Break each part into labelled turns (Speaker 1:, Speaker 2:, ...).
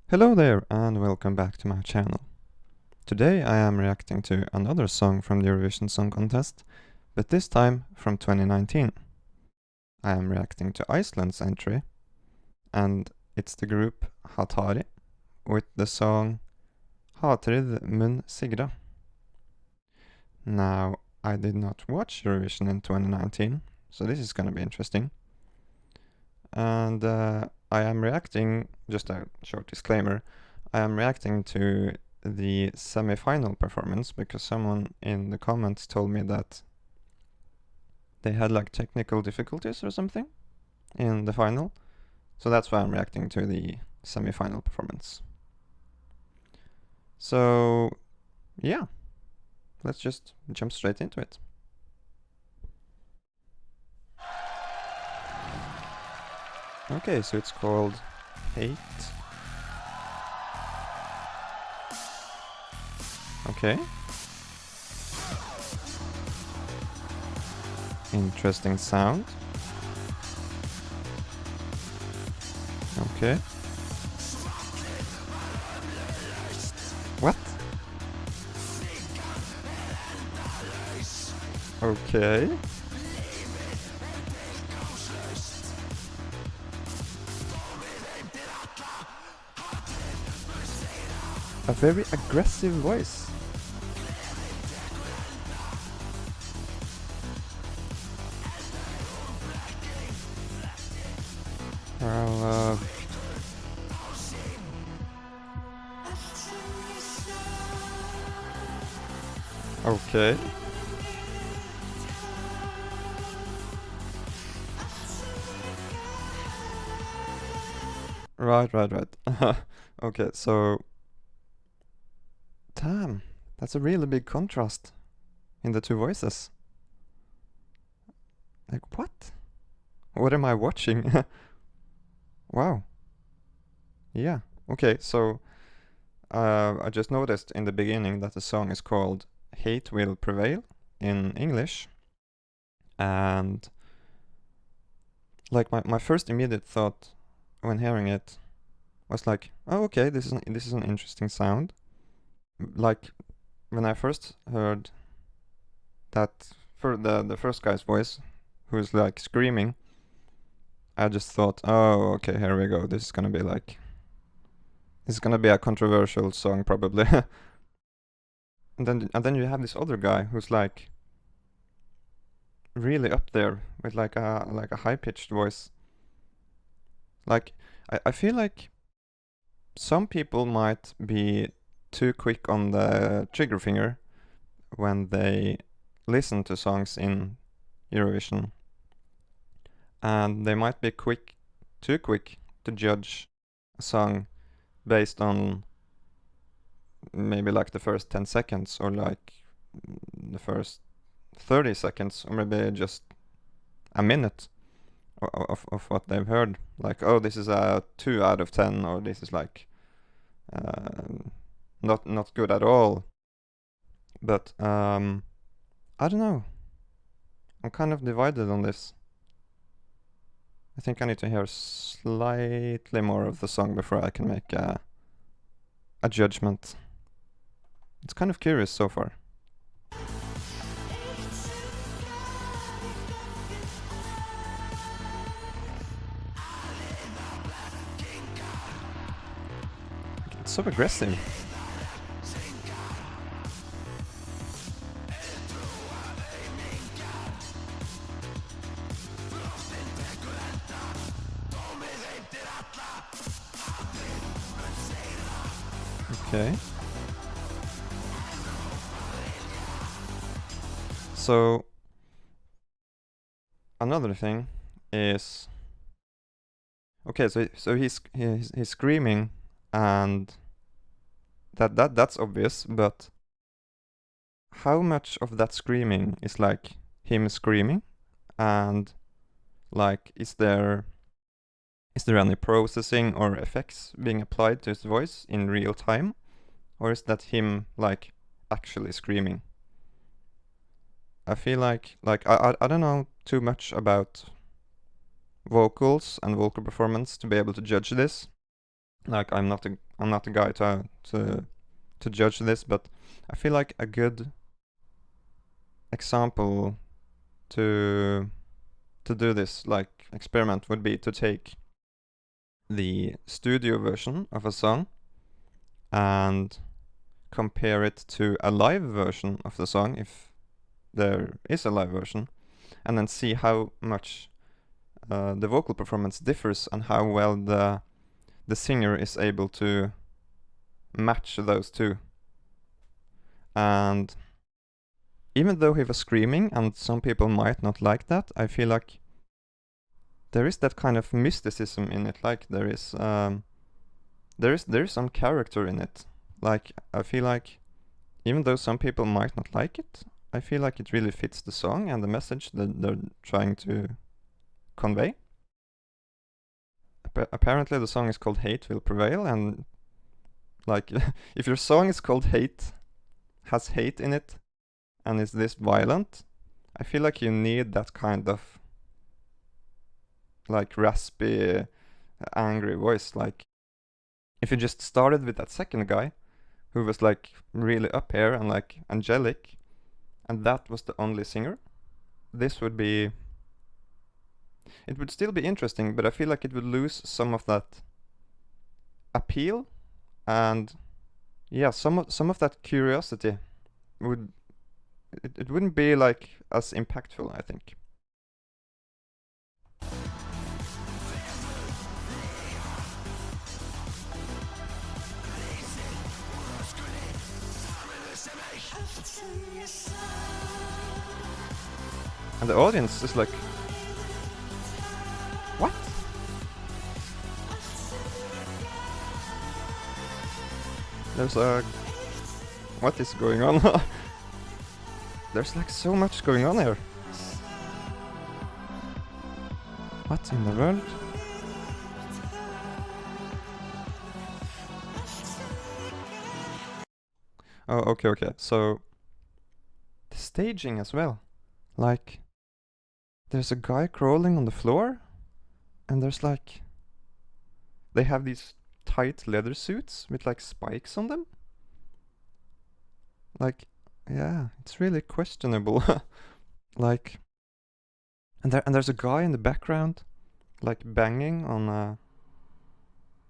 Speaker 1: Hello there and welcome back to my channel. Today I am reacting to another song from the Eurovision Song Contest, but this time from 2019. I am reacting to Iceland's entry, and it's the group Hatari with the song Hatrið Mun Sigra. Now, I did not watch Eurovision in 2019, so this is gonna be interesting. And I am reacting, just a short disclaimer, I am reacting to the semi-final performance because someone in the comments told me that they had like technical difficulties or something in the final. So that's why I'm reacting to the semi-final performance. So yeah, let's just jump straight into it. Okay, so it's called Hate. Okay. Interesting sound. Okay. What? Okay. A very aggressive voice. Well, okay. Right. Okay, so damn, that's a really big contrast in the two voices. Like, what? What am I watching? Wow. Yeah. Okay, so I just noticed in the beginning that the song is called Hate Will Prevail in English. And like my first immediate thought when hearing it was like, oh, okay, this is an interesting sound. Like when I first heard that for the first guy's voice, who's like screaming, I just thought, oh, okay, here we go. This is gonna be a controversial song probably. And then you have this other guy who's like really up there with like a high pitched voice. Like I feel like some people might be too quick on the trigger finger when they listen to songs in Eurovision, and they might be too quick to judge a song based on maybe like the first 10 seconds or like the first 30 seconds or maybe just a minute of what they've heard. Like, oh, this is a 2 out of 10, or this is like not good at all. But I don't know. I'm kind of divided on this. I think I need to hear slightly more of the song before I can make a judgment. It's kind of curious so far. It's so aggressive. Okay. So another thing is, okay, so he's screaming, and that's obvious, but how much of that screaming is like him screaming, and like is there any processing or effects being applied to his voice in real time, or is that him like actually screaming? I feel like I don't know too much about vocals and vocal performance to be able to judge this, Like I'm not the guy to judge this, but I feel like a good example to do this like experiment would be to take the studio version of a song and compare it to a live version of the song, if there is a live version, and then see how much the vocal performance differs and how well the singer is able to match those two. And even though he was screaming, and some people might not like that, I feel like there is that kind of mysticism in it. Like there is some character in it. Like I feel like even though some people might not like it, I feel like it really fits the song and the message that they're trying to convey. Apparently the song is called Hate Will Prevail, and like if your song is called Hate, has hate in it, and is this violent, I feel like you need that kind of like raspy, angry voice. Like if you just started with that second guy who was like really up here and like angelic, and that was the only singer, this would be, it would still be interesting, but I feel like it would lose some of that appeal, and yeah, some of that curiosity would, it wouldn't be like as impactful, I think. And the audience is like, what? There's a... What is going on? There's like so much going on here. What in the world? Oh, okay. So, the staging as well. Like, there's a guy crawling on the floor, and there's like... They have these tight leather suits with like spikes on them. Like, yeah, it's really questionable. Like, and there's a guy in the background, like banging on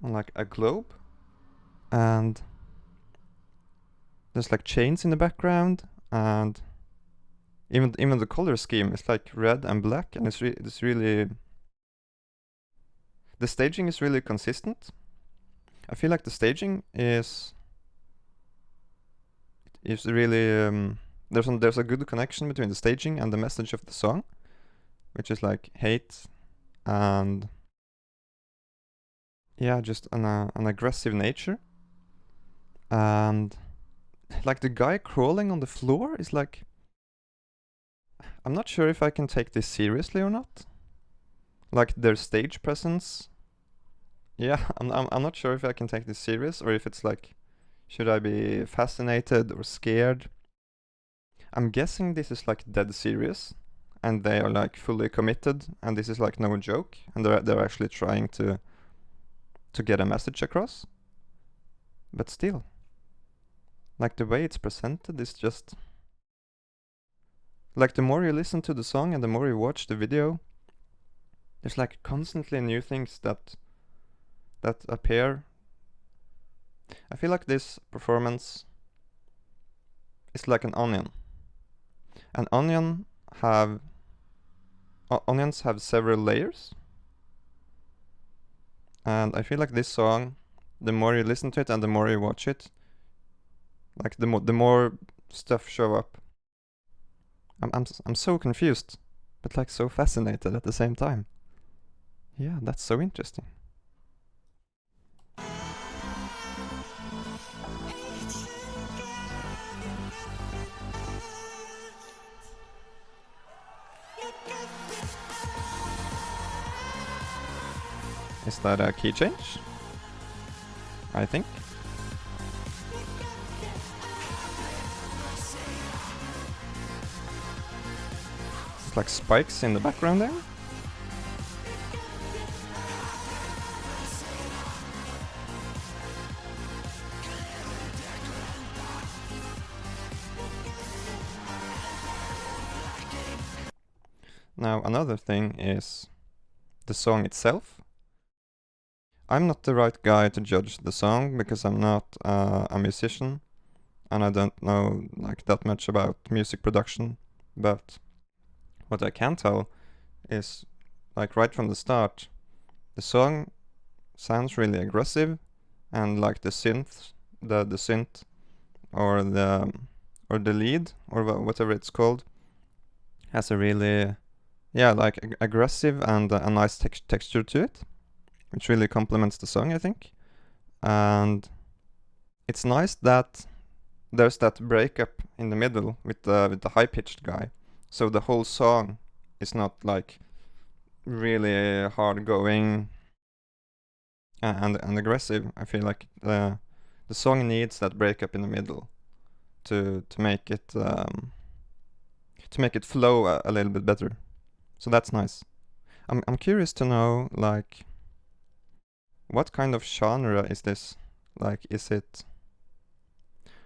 Speaker 1: like a globe, and there's like chains in the background, and even the color scheme is like red and black, and it's really, the staging is really consistent. I feel like the staging is really there's a good connection between the staging and the message of the song, which is like hate and yeah, just an aggressive nature. And like the guy crawling on the floor is like, I'm not sure if I can take this seriously or not. Like their stage presence, yeah, I'm not sure if I can take this serious, or if it's like, should I be fascinated or scared? I'm guessing this is like dead serious, and they are like fully committed, and this is like no joke, and they're actually trying to get a message across. But still, like the way it's presented is just like, the more you listen to the song and the more you watch the video, there's like constantly new things that appear. I feel like this performance is like an onion. An onion onions have several layers. And I feel like this song, the more you listen to it and the more you watch it, like the more stuff show up. I'm so confused, but like so fascinated at the same time. Yeah, that's so interesting. Is that a key change? I think. It's like spikes in the background there. Now another thing is the song itself. I'm not the right guy to judge the song because I'm not a musician and I don't know like that much about music production, but what I can tell is like right from the start, the song sounds really aggressive, and like the synth or the lead or whatever it's called has a really like aggressive and a nice texture to it, which really complements the song, I think. And it's nice that there's that breakup in the middle with the high pitched guy, so the whole song is not like really hard going and aggressive. I feel like the song needs that breakup in the middle to make it flow a little bit better. So that's nice. I'm curious to know like what kind of genre is this? Like, is it?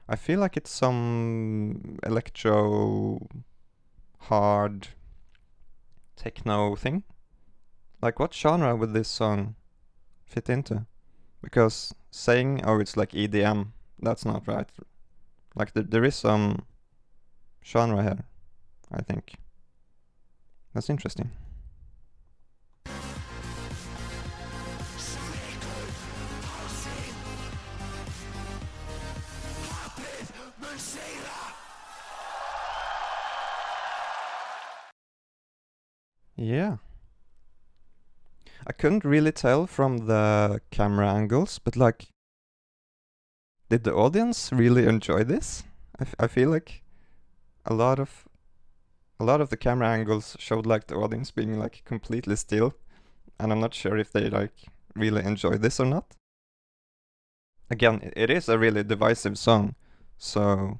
Speaker 1: I feel like it's some electro hard techno thing. Like, what genre would this song fit into? Because saying, oh, it's like EDM, that's not right. Like, there is some genre here, I think. That's interesting. Yeah. I couldn't really tell from the camera angles, but like, did the audience really enjoy this? I feel like a lot of the camera angles showed like the audience being like completely still, and I'm not sure if they like really enjoy this or not. Again, it is a really divisive song, so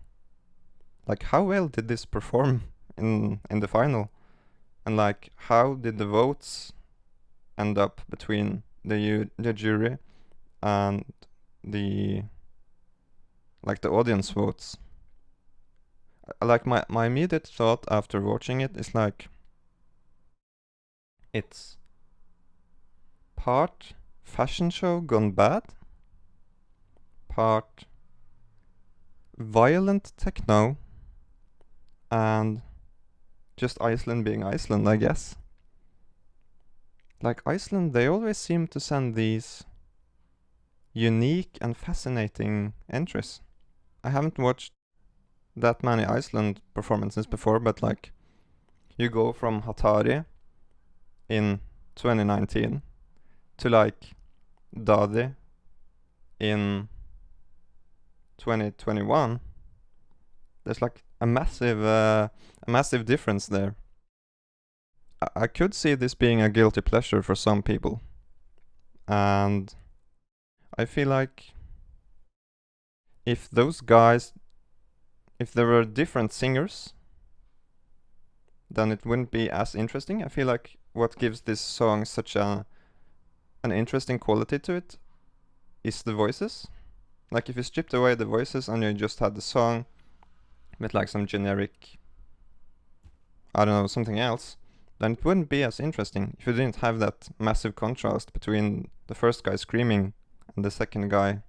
Speaker 1: like how well did this perform in the final? And like how did the votes end up between the jury and the like the audience votes? Like my immediate thought after watching it is like it's part fashion show gone bad, part violent techno, and just Iceland being Iceland, I guess. Like Iceland, they always seem to send these unique and fascinating entries. I haven't watched that many Iceland performances before, but like you go from Hatari in 2019 to like Dadi in 2021. There's like a massive difference there. I could see this being a guilty pleasure for some people, and I feel like if those guys, if there were different singers, then it wouldn't be as interesting. I feel like what gives this song such an interesting quality to it is the voices. Like if you stripped away the voices and you just had the song with like some generic, I don't know, something else, then it wouldn't be as interesting if you didn't have that massive contrast between the first guy screaming and the second guy,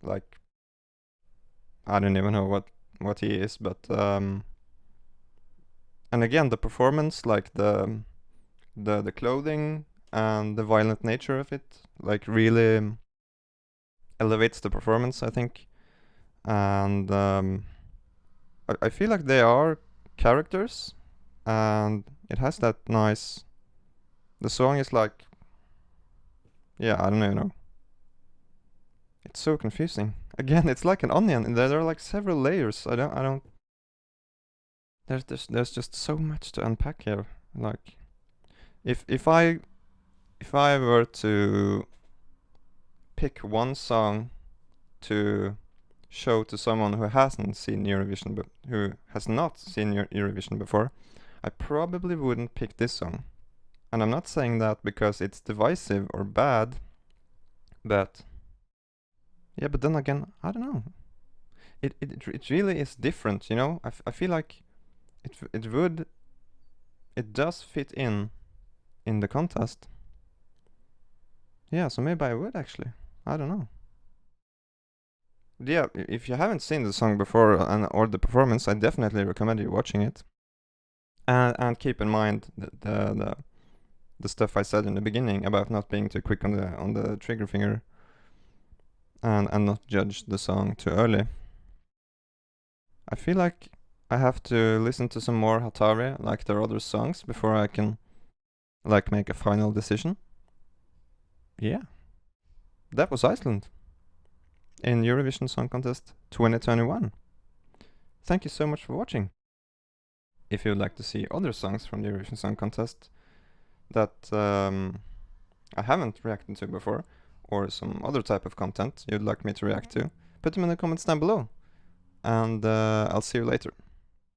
Speaker 1: like, I don't even know what he is, but and again the performance, like the clothing and the violent nature of it, like really elevates the performance, I think. And I feel like they are characters, and it has that nice. The song is like, yeah, I don't even know. It's so confusing. Again, it's like an onion, and there are like several layers. I don't. There's just so much to unpack here. Like, if I were to pick one song to show to someone who hasn't seen Eurovision, but who has not seen Eurovision before, I probably wouldn't pick this song. And I'm not saying that because it's divisive or bad, but yeah, but then again, I don't know. It really is different, you know. I feel like it would it does fit in the contest. Yeah, so maybe I would actually. I don't know. Yeah, if you haven't seen the song before or the performance, I definitely recommend you watching it. And keep in mind the stuff I said in the beginning about not being too quick on the trigger finger, and not judge the song too early. I feel like I have to listen to some more Hatari, like their other songs, before I can like make a final decision. Yeah, that was Iceland in Eurovision Song Contest 2021. Thank you so much for watching. If you would like to see other songs from the Eurovision Song Contest that I haven't reacted to before, or some other type of content you'd like me to react to, put them in the comments down below. And I'll see you later.